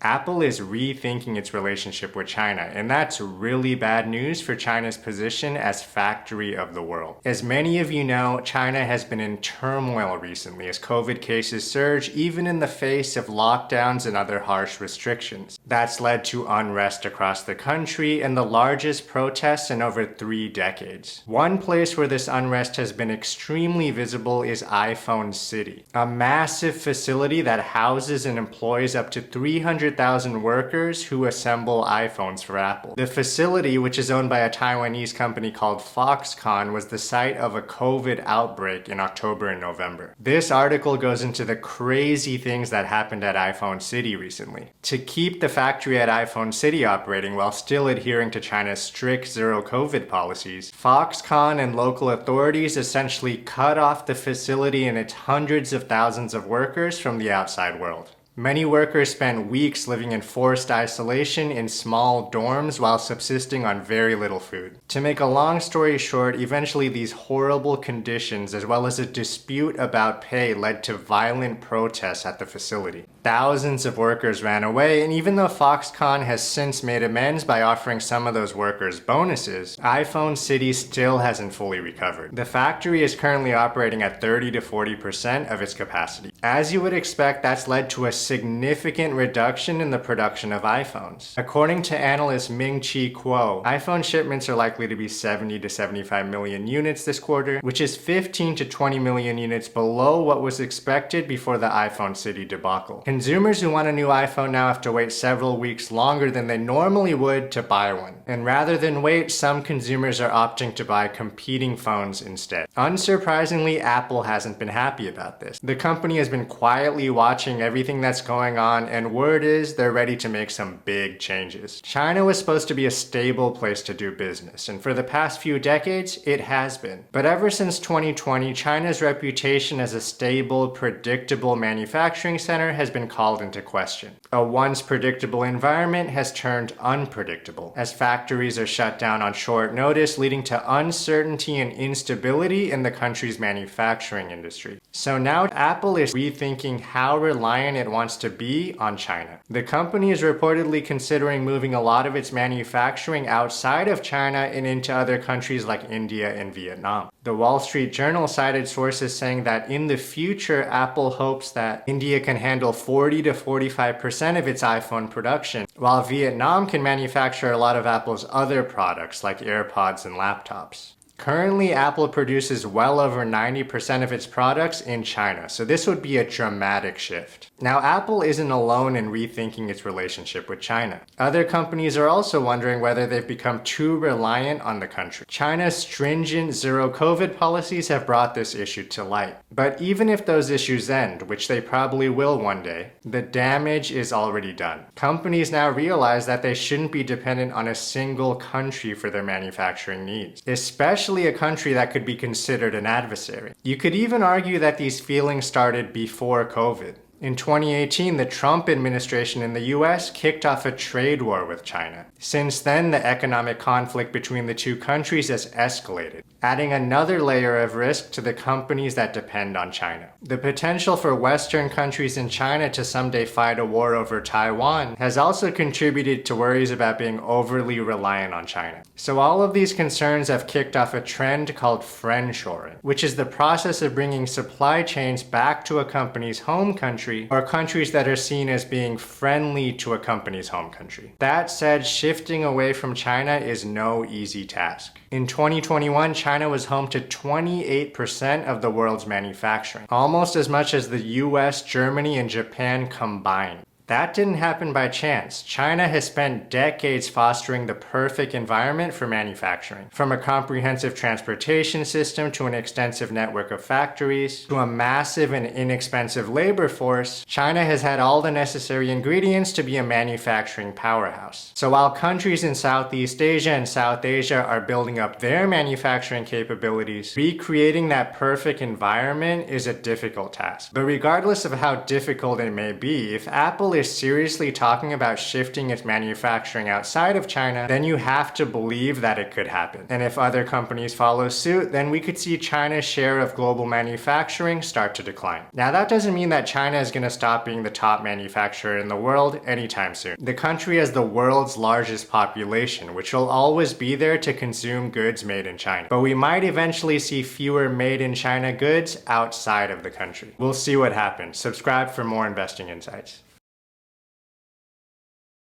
Apple is rethinking its relationship with China, and that's really bad news for China's position as factory of the world. As many of you know, China has been in turmoil recently as COVID cases surge, even in the face of lockdowns and other harsh restrictions. That's led to unrest across the country and the largest protests in over 3 decades. One place where this unrest has been extremely visible is iPhone City, a massive facility that houses and employs up to 300,000 workers who assemble iPhones for Apple. The facility, which is owned by a Taiwanese company called Foxconn, was the site of a COVID outbreak in October and November. This article goes into the crazy things that happened at iPhone City recently. To keep the factory at iPhone City operating while still adhering to China's strict zero COVID policies, Foxconn and local authorities essentially cut off the facility and its hundreds of thousands of workers from the outside world. Many workers spent weeks living in forced isolation in small dorms while subsisting on very little food. To make a long story short, eventually these horrible conditions, as well as a dispute about pay, led to violent protests at the facility. Thousands of workers ran away, and even though Foxconn has since made amends by offering some of those workers bonuses, iPhone City still hasn't fully recovered. The factory is currently operating at 30 to 40% of its capacity. As you would expect, that's led to a significant reduction in the production of iPhones. According to analyst Ming-Chi Kuo, iPhone shipments are likely to be 70 to 75 million units this quarter, which is 15 to 20 million units below what was expected before the iPhone City debacle. Consumers who want a new iPhone now have to wait several weeks longer than they normally would to buy one. And rather than wait, some consumers are opting to buy competing phones instead. Unsurprisingly, Apple hasn't been happy about this. The company has been quietly watching everything that's going on, and word is they're ready to make some big changes. China was supposed to be a stable place to do business, and for the past few decades, it has been. But ever since 2020, China's reputation as a stable, predictable manufacturing center has been called into question. A once predictable environment has turned unpredictable, as factories are shut down on short notice, leading to uncertainty and instability in the country's manufacturing industry. So now Apple is rethinking how reliant it wants to be on China. The company is reportedly considering moving a lot of its manufacturing outside of China and into other countries like India and Vietnam. The Wall Street Journal cited sources saying that in the future, Apple hopes that India can handle 40 to 45% of its iPhone production, while Vietnam can manufacture a lot of Apple's other products like AirPods and laptops. Currently, Apple produces well over 90% of its products in China, so this would be a dramatic shift. Now, Apple isn't alone in rethinking its relationship with China. Other companies are also wondering whether they've become too reliant on the country. China's stringent zero-COVID policies have brought this issue to light. But even if those issues end, which they probably will one day, the damage is already done. Companies now realize that they shouldn't be dependent on a single country for their manufacturing needs, especially a country that could be considered an adversary. You could even argue that these feelings started before COVID. In 2018, the Trump administration in the US kicked off a trade war with China. Since then, the economic conflict between the two countries has escalated, adding another layer of risk to the companies that depend on China. The potential for Western countries and China to someday fight a war over Taiwan has also contributed to worries about being overly reliant on China. So all of these concerns have kicked off a trend called friendshoring, which is the process of bringing supply chains back to a company's home country or countries that are seen as being friendly to a company's home country. That said, shifting away from China is no easy task. In 2021, China was home to 28% of the world's manufacturing, almost as much as the US, Germany, and Japan combined. That didn't happen by chance. China has spent decades fostering the perfect environment for manufacturing. From a comprehensive transportation system to an extensive network of factories to a massive and inexpensive labor force, China has had all the necessary ingredients to be a manufacturing powerhouse. So while countries in Southeast Asia and South Asia are building up their manufacturing capabilities, recreating that perfect environment is a difficult task. But regardless of how difficult it may be, if Apple is seriously talking about shifting its manufacturing outside of China, then you have to believe that it could happen. And if other companies follow suit, then we could see China's share of global manufacturing start to decline. Now, that doesn't mean that China is going to stop being the top manufacturer in the world anytime soon. The country has the world's largest population, which will always be there to consume goods made in China. But we might eventually see fewer made in China goods outside of the country. We'll see what happens. Subscribe for more investing insights.